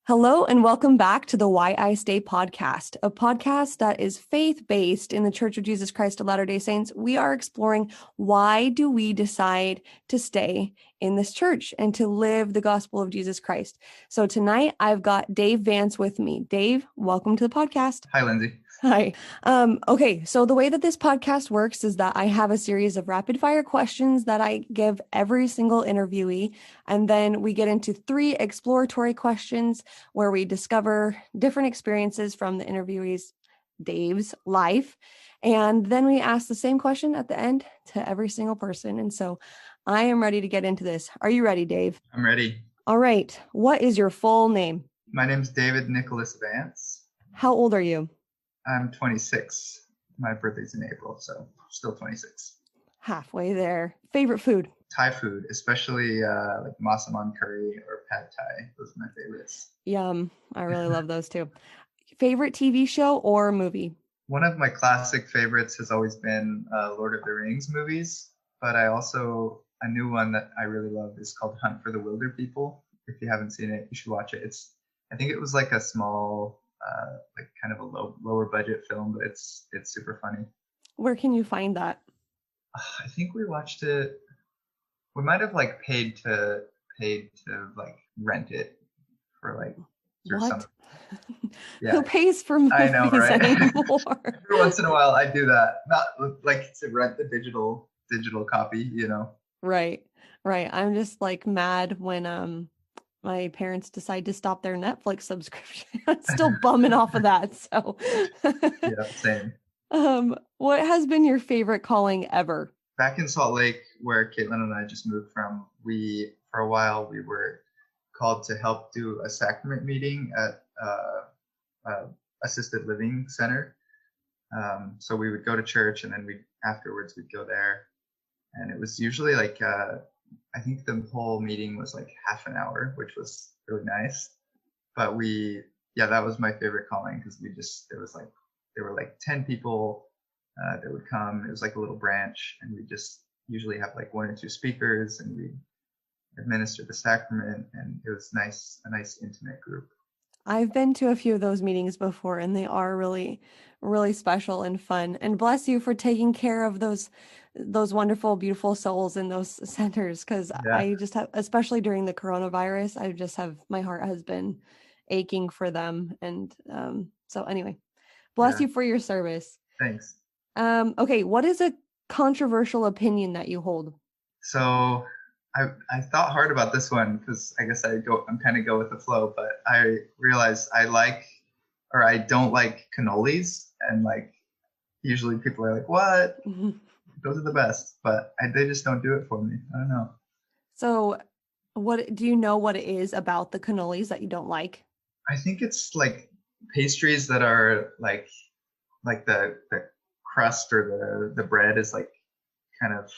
Hello and welcome back to the Why I Stay podcast, a podcast that is faith-based in the Church of Jesus Christ of Latter-day Saints. We are exploring why do we decide to stay in this church and to live the gospel of Jesus Christ. So tonight I've got Dave Vance with me. Dave, welcome to the podcast. Hi, Lindsay. Hi. Okay, so the way that this podcast works is that I have a series of rapid fire questions that I give every single interviewee, and then we get into 3 exploratory questions where we discover different experiences from the interviewee's, Dave's, life, and then we ask the same question at the end to every single person. And so I am ready to get into this. Are you ready, Dave? I'm ready. All right. What is your full name? My name's David Nicholas Vance. How old are you? I'm 26. My birthday's in April, so still 26. Halfway there. Favorite food? Thai food, especially like masaman curry or pad thai. Those are my favorites. Yum. I really love those too. Favorite TV show or movie? One of my classic favorites has always been Lord of the Rings movies, but a new one that I really love is called Hunt for the Wilder People. If you haven't seen it, you should watch it. I think it was like a small, like kind of a lower budget film, but it's super funny. Where can you find that? I think we watched it. We might have like paid to like rent it for like through What? some. Yeah. Who pays for movies I know, right? anymore? Every once in a while, I do that. Not like to rent the digital copy, you know. Right. I'm just like mad when my parents decide to stop their Netflix subscription. I'm still bumming off of that. So Yeah, same. What has been your favorite calling ever? Back in Salt Lake, where Caitlin and I just moved from, for a while we were called to help do a sacrament meeting at assisted living center. So we would go to church, and then afterwards we'd go there, and it was usually like I think the whole meeting was like half an hour, which was really nice. But that was my favorite calling, because there were like 10 people that would come. It was like a little branch, and we just usually have like 1 or 2 speakers, and we administer the sacrament, and it was a nice intimate group. I've been to a few of those meetings before, and they are really, really special and fun. And bless you for taking care of those wonderful, beautiful souls in those centers. Because Yeah. I just have, especially during the coronavirus, my heart has been aching for them. And so anyway, bless you for your service. Thanks. Okay, what is a controversial opinion that you hold? So I thought hard about this one, because I guess I'm kind of go with the flow, but I realized I don't like cannolis, and like usually people are like, what? Those are the best, but they just don't do it for me. I don't know. So what do you know what it is about the cannolis that you don't like? I think it's like pastries that are like the crust or the bread is like kind of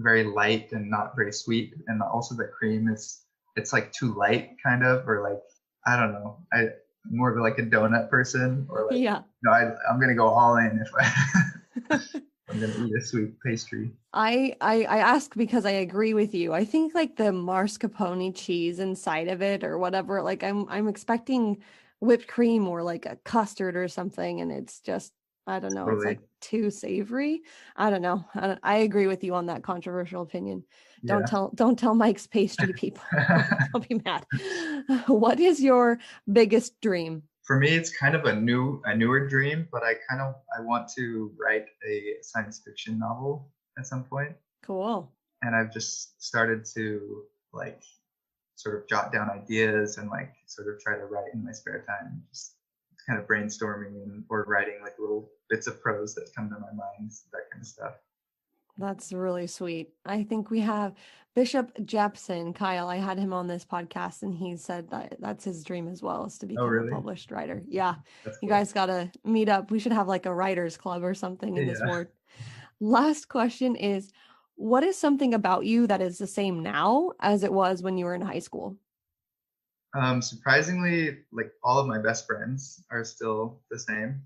very light and not very sweet, and also the cream it's like too light, kind of, or like, I don't know. I'm more of like a donut person, or like, yeah. No, I'm gonna go all in if I'm gonna eat a sweet pastry. I ask because I agree with you. I think like the mascarpone cheese inside of it or whatever, like I'm expecting whipped cream or like a custard or something, and it's just, I don't know. Totally. It's like too savory. I don't know. I agree with you on that controversial opinion. Yeah. Don't tell Mike's pastry people. I'll be mad. What is your biggest dream? For me, it's kind of a newer dream, but I want to write a science fiction novel at some point. Cool. And I've just started to like sort of jot down ideas and like sort of try to write in my spare time, just kind of brainstorming or writing like little bits of prose that come to my mind, that kind of stuff. That's really sweet. I think we have Bishop Jepson, Kyle. I had him on this podcast, and he said that that's his dream as well, is to become a published writer. Yeah. That's You cool. guys got to meet up. We should have like a writer's club or something in this ward. Last question is, what is something about you that is the same now as it was when you were in high school? Surprisingly, like all of my best friends are still the same,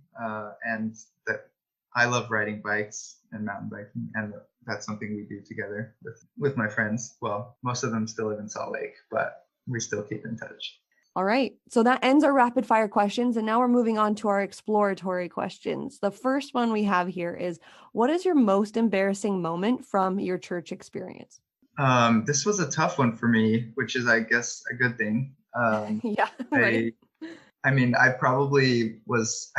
and that I love riding bikes and mountain biking, and that's something we do together with my friends. Well, most of them still live in Salt Lake, but we still keep in touch. All right. So that ends our rapid fire questions. And now we're moving on to our exploratory questions. The first one we have here is, what is your most embarrassing moment from your church experience? This was a tough one for me, which is, I guess, a good thing. Yeah, right. I, I mean, I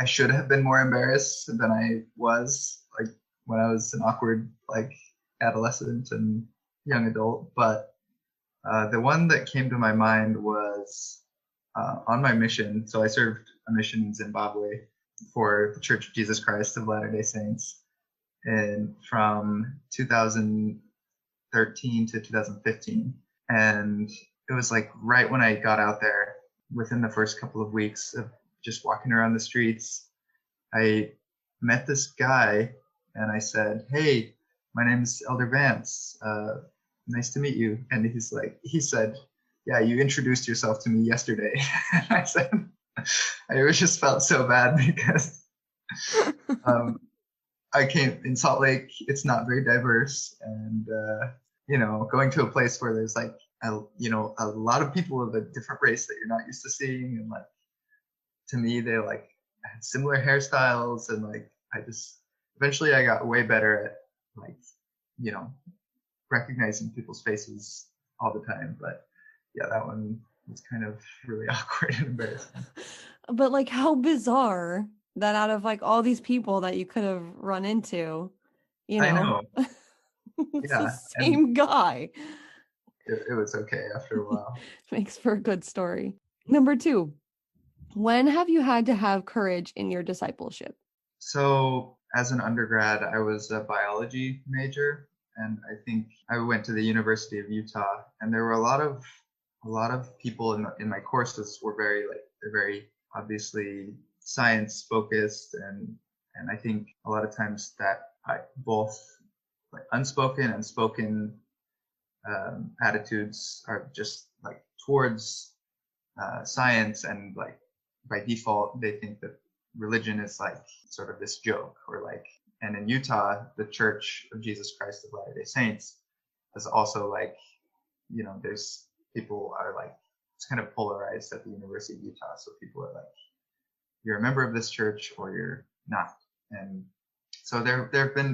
should have been more embarrassed than I was, like when I was an awkward, like adolescent and young adult. But the one that came to my mind was on my mission. So I served a mission in Zimbabwe for the Church of Jesus Christ of Latter-day Saints, and from 2013 to 2015. And it was like right when I got out there, within the first couple of weeks of just walking around the streets, I met this guy and I said, "Hey, my name is Elder Vance. Nice to meet you." And he said, "Yeah, you introduced yourself to me yesterday." And I said, I just felt so bad because um, I came in Salt Lake. It's not very diverse, and going to a place where there's like a lot of people of a different race that you're not used to seeing, and like to me they like had similar hairstyles, and like eventually I got way better at like recognizing people's faces all the time. But yeah, that one was kind of really awkward and embarrassing. But like, how bizarre that out of like all these people that you could have run into, I know. it's the Yeah, and same guy. it was okay after a while. Makes for a good story. Number 2, when have you had to have courage in your discipleship? So as an undergrad, I was a biology major, and I think I went to the University of Utah, and there were a lot of people in my courses were they're very obviously science focused, and I think a lot of times that both like unspoken and spoken attitudes are just like towards science, and like by default they think that religion is like sort of this joke, or like, and in Utah the Church of Jesus Christ of Latter-day Saints is also like, there's people are like, it's kind of polarized at the University of Utah, so people are like, you're a member of this church or you're not. And so there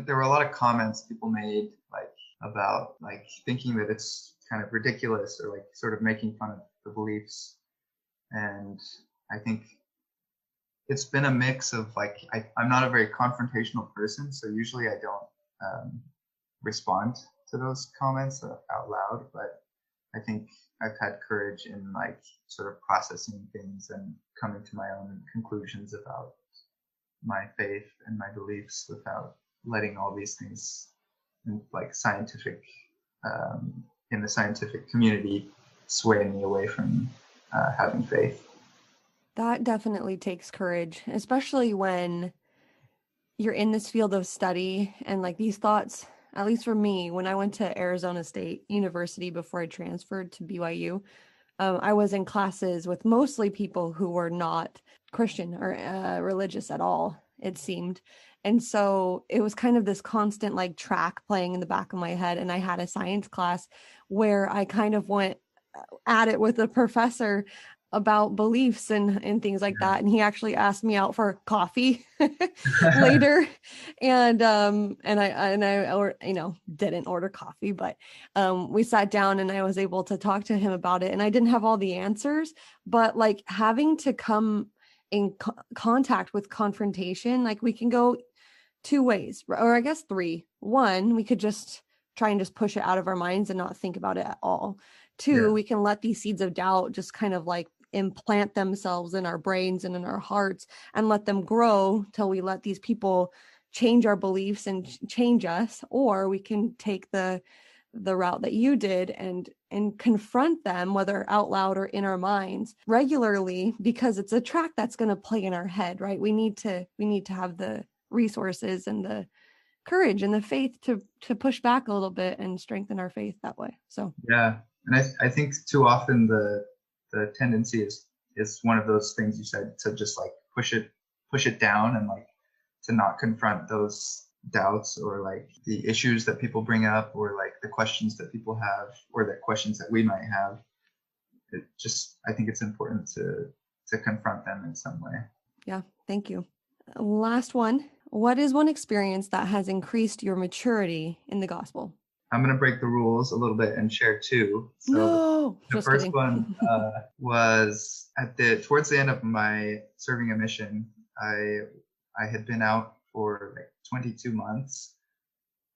were a lot of comments people made like about like thinking that it's kind of ridiculous, or like sort of making fun of the beliefs. And I think it's been a mix of like, I'm not a very confrontational person, so usually I don't respond to those comments out loud, but I think I've had courage in like sort of processing things and coming to my own conclusions about my faith and my beliefs without letting all these things in like in the scientific community sway me away from having faith. That definitely takes courage, especially when you're in this field of study and like these thoughts, at least for me, when I went to Arizona State University before I transferred to BYU, I was in classes with mostly people who were not Christian or religious at all, it seemed. And so it was kind of this constant like track playing in the back of my head. And I had a science class where I kind of went at it with a professor about beliefs and things like that, and he actually asked me out for coffee later, and I or didn't order coffee, but we sat down and I was able to talk to him about it, and I didn't have all the answers, but like having to come in contact with confrontation, like we can go 2 ways, or I guess 3. 1, we could just try and just push it out of our minds and not think about it at all. 2, we can let these seeds of doubt just kind of like implant themselves in our brains and in our hearts and let them grow till we let these people change our beliefs and change us. Or we can take the route that you did and confront them, whether out loud or in our minds regularly, because it's a track that's going to play in our head, right? We need to have the resources and the courage and the faith to push back a little bit and strengthen our faith that way. So Yeah, and I think too often the tendency is one of those things you said, to just like push it down, and like to not confront those doubts, or like the issues that people bring up, or like the questions that people have, or the questions that we might have. I think it's important to confront them in some way. Yeah, thank you. Last one. What is one experience that has increased your maturity in the gospel? I'm going to break the rules a little bit and share two. So No, the just first kidding. one was towards the end of my serving a mission. I had been out for like 22 months,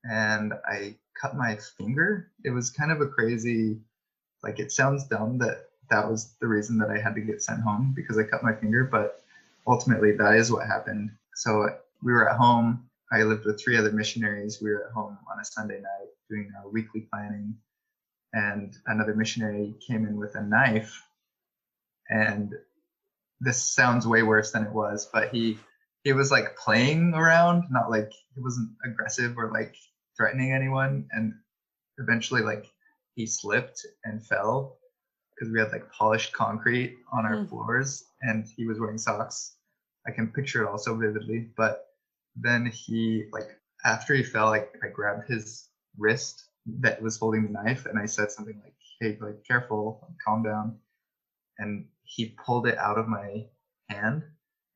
and I cut my finger. It was kind of a crazy, like, it sounds dumb that was the reason that I had to get sent home, because I cut my finger, but ultimately that is what happened. So we were at home. I lived with 3 other missionaries. We were at home on a Sunday night doing our weekly planning, and another missionary came in with a knife. And this sounds way worse than it was, but he was like playing around, not like, he wasn't aggressive or like threatening anyone. And eventually, like, he slipped and fell because we had like polished concrete on our floors, and he was wearing socks. I can picture it all so vividly. But then he, like, after he fell, I grabbed his wrist that was holding the knife, and I said something like, "Hey, like, careful, calm down." And he pulled it out of my hand,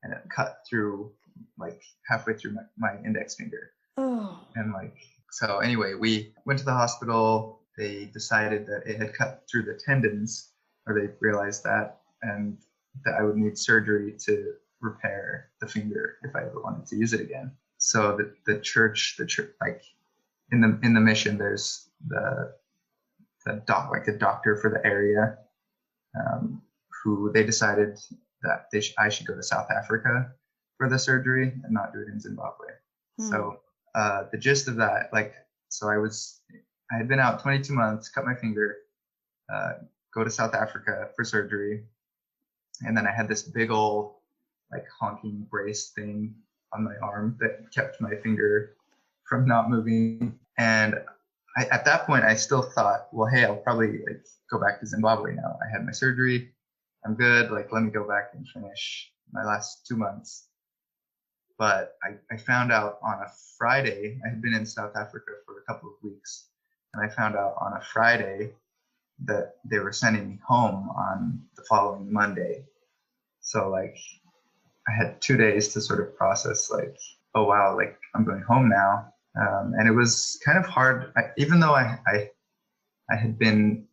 and it cut through, like, halfway through my index finger. Oh. And like, so anyway, we went to the hospital. They decided that it had cut through the tendons, or they realized that, and that I would need surgery to repair the finger if I ever wanted to use it again. So the church, like, in the mission, there's the doctor for the area, who they decided that I should go to South Africa for the surgery and not do it in Zimbabwe. So the gist of that, like, so I had been out 22 months, cut my finger, go to South Africa for surgery. And then I had this big old, like, honking brace thing on my arm that kept my finger from not moving. And at that point, I still thought, well, hey, I'll probably, like, go back to Zimbabwe now. I had my surgery. I'm good. Like, let me go back and finish my last 2 months. But I found out on a Friday. I had been in South Africa for a couple of weeks, and I found out on a Friday that they were sending me home on the following Monday. So, like, I had 2 days to sort of process, like, oh wow, like, I'm going home now. And it was kind of hard, even though I had been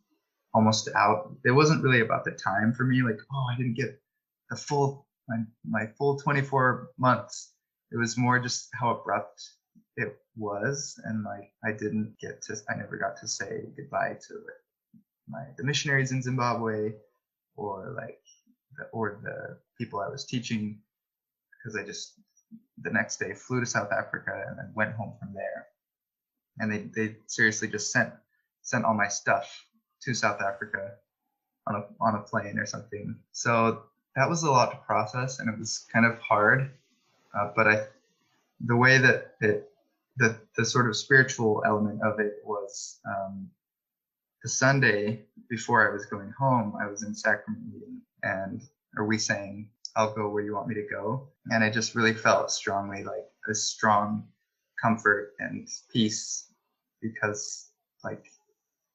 almost out. It wasn't really about the time for me, like, oh, I didn't get the full my full 24 months. It was more just how abrupt it was, and like I never got to say goodbye to the missionaries in Zimbabwe, or like the people I was teaching, because I just the next day flew to South Africa and then went home from there. And they seriously just sent all my stuff to South Africa on a plane or something. So that was a lot to process, and it was kind of hard. But the way that the sort of spiritual element of it was, the Sunday before I was going home, I was in sacrament meeting, we sang, "I'll go where you want me to go." And I just really felt strongly, like, a strong comfort and peace, because, like,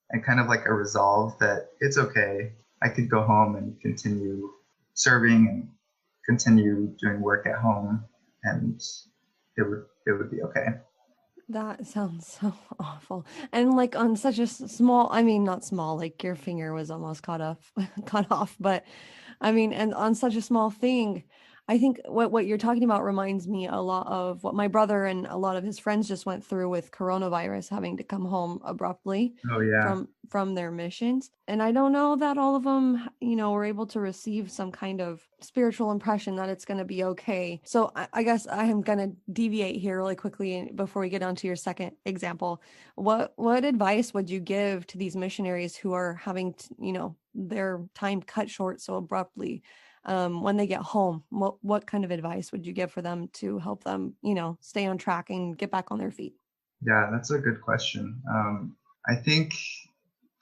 and kind of like a resolve that it's okay. I could go home and continue serving and continue doing work at home, and it would be okay. That sounds so awful. And like on such a small, I mean, not small, like your finger was almost cut off, but I mean, and on such a small thing, I think what you're talking about reminds me a lot of what my brother and a lot of his friends just went through with coronavirus, having to come home abruptly Oh yeah. from their missions. And I don't know that all of them, were able to receive some kind of spiritual impression that it's going to be okay. So I guess I am going to deviate here really quickly before we get on to your second example. What advice would you give to these missionaries who are having, their time cut short so abruptly? When they get home, what kind of advice would you give for them to help them, stay on track and get back on their feet? Yeah, that's a good question. I think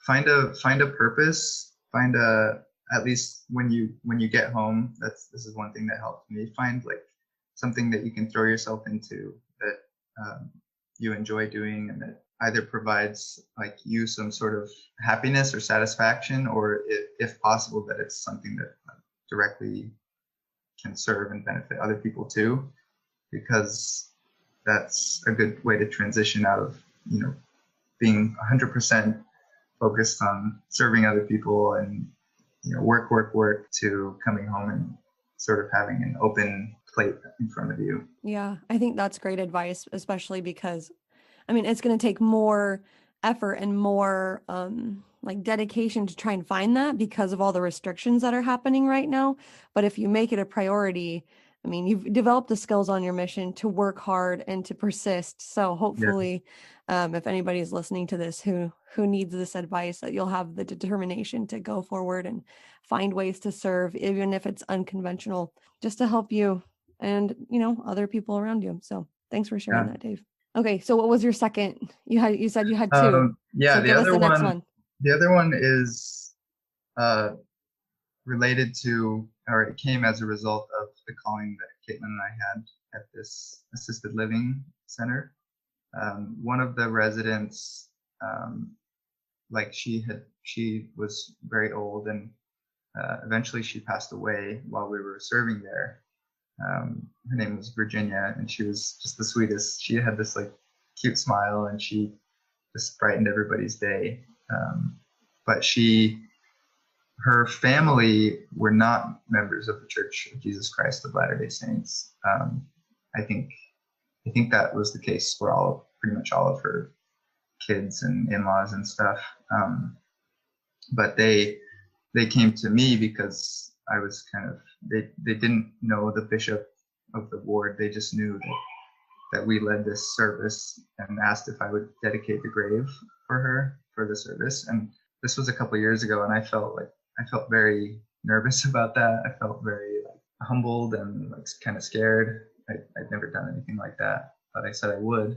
find a purpose. At least when you get home. This is one thing that helped me. Find like something that you can throw yourself into that you enjoy doing, and that either provides like you some sort of happiness or satisfaction, or if possible, that it's something that directly can serve and benefit other people too, because that's a good way to transition out of, being 100% focused on serving other people and, work to coming home and sort of having an open plate in front of you. Yeah, I think that's great advice, especially because, I mean, it's going to take more effort and more like dedication to try and find that because of all the restrictions that are happening right now. But if you make it a priority, I mean, you've developed the skills on your mission to work hard and to persist. So Yeah. hopefully, if anybody's listening to this who needs this advice, that you'll have the determination to go forward and find ways to serve, even if it's unconventional, just to help you and, other people around you. So thanks for sharing Yeah. that, Dave. Okay, so what was your second? You said you had two. Yeah, So give us the next one. The other one is related to, or it came as a result of the calling that Caitlin and I had at this assisted living center. One of the residents, like she was very old, and eventually she passed away while we were serving there. Her name was Virginia, and she was just the sweetest. She had this like cute smile, and she just brightened everybody's day. But her family were not members of the Church of Jesus Christ of Latter-day Saints. I think that was the case for pretty much all of her kids and in-laws and stuff. But they came to me because I was they didn't know the bishop of the ward. They just knew that we led this service and asked if I would dedicate the grave for her for the service. And this was a couple of years ago, and I felt very nervous about that. I felt very humbled and kind of scared. I'd never done anything like that, but I said I would,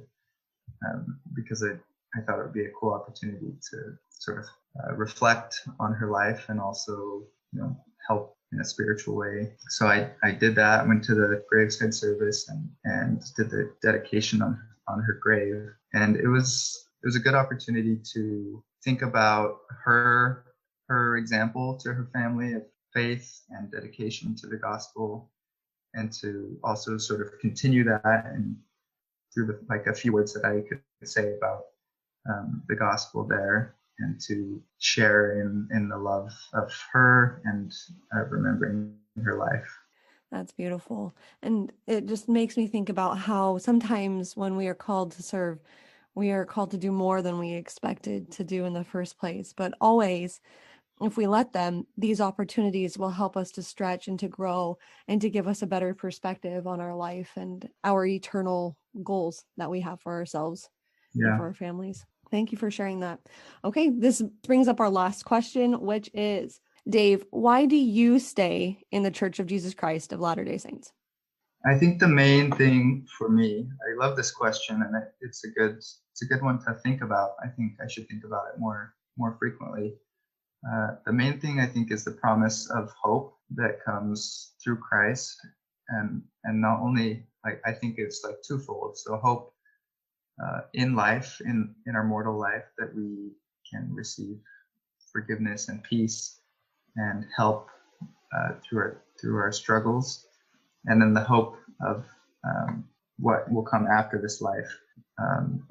because I thought it would be a cool opportunity to sort of reflect on her life and also, help in a spiritual way. So I did that, went to the graveside service and did the dedication on her grave. And it was a good opportunity to think about her example to her family of faith and dedication to the gospel, and to also sort of continue that and through a few words that I could say about the gospel there, and to share in the love of her and remembering her life. That's beautiful. And it just makes me think about how sometimes when we are called to serve, we are called to do more than we expected to do in the first place. But always, if we let them, these opportunities will help us to stretch and to grow and to give us a better perspective on our life and our eternal goals that we have for ourselves and for our families. Thank you for sharing that. Okay, this brings up our last question, which is, Dave, why do you stay in the Church of Jesus Christ of Latter-day Saints? I think the main thing for me, I love this question, and it's a good one to think about. I think I should think about it more frequently. The main thing I think is the promise of hope that comes through Christ, and not only I think it's twofold. So hope in life, in our mortal life, that we can receive forgiveness and peace and help through our struggles, and then the hope of what will come after this life,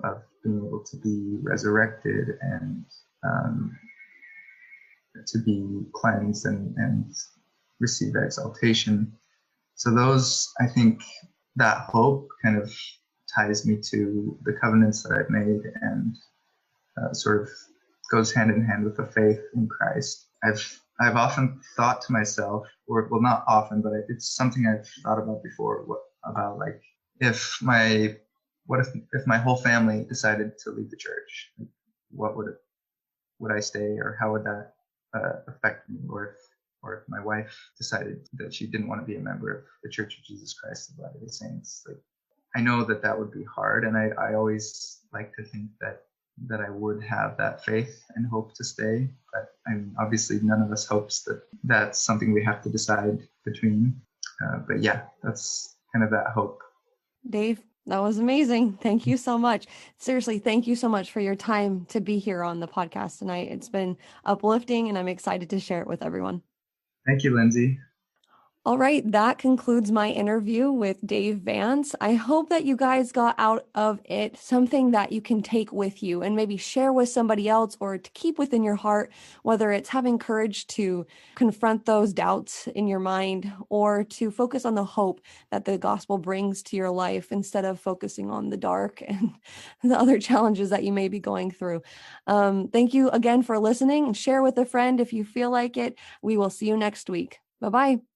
of being able to be resurrected and to be cleansed and receive exaltation. So those, I think, that hope kind of ties me to the covenants that I've made, and sort of goes hand in hand with the faith in Christ. I've often thought to myself, or well, not often, but it's something I've thought about before, about if my whole family decided to leave the church, what would I stay, or how would that affect me, or if my wife decided that she didn't want to be a member of the Church of Jesus Christ of Latter-day Saints. I know that would be hard, and I always like to think that I would have that faith and hope to stay. But obviously none of us hopes that that's something we have to decide between. But yeah, that's kind of that hope. Dave, That was amazing. Thank you so much. Seriously, thank you so much for your time to be here on the podcast tonight. It's been uplifting and I'm excited to share it with everyone. Thank you, Lindsay. All right, that concludes my interview with Dave Vance. I hope that you guys got out of it something that you can take with you and maybe share with somebody else or to keep within your heart, whether it's having courage to confront those doubts in your mind or to focus on the hope that the gospel brings to your life instead of focusing on the dark and the other challenges that you may be going through. Thank you again for listening and share with a friend if you feel like it. We will see you next week. Bye bye.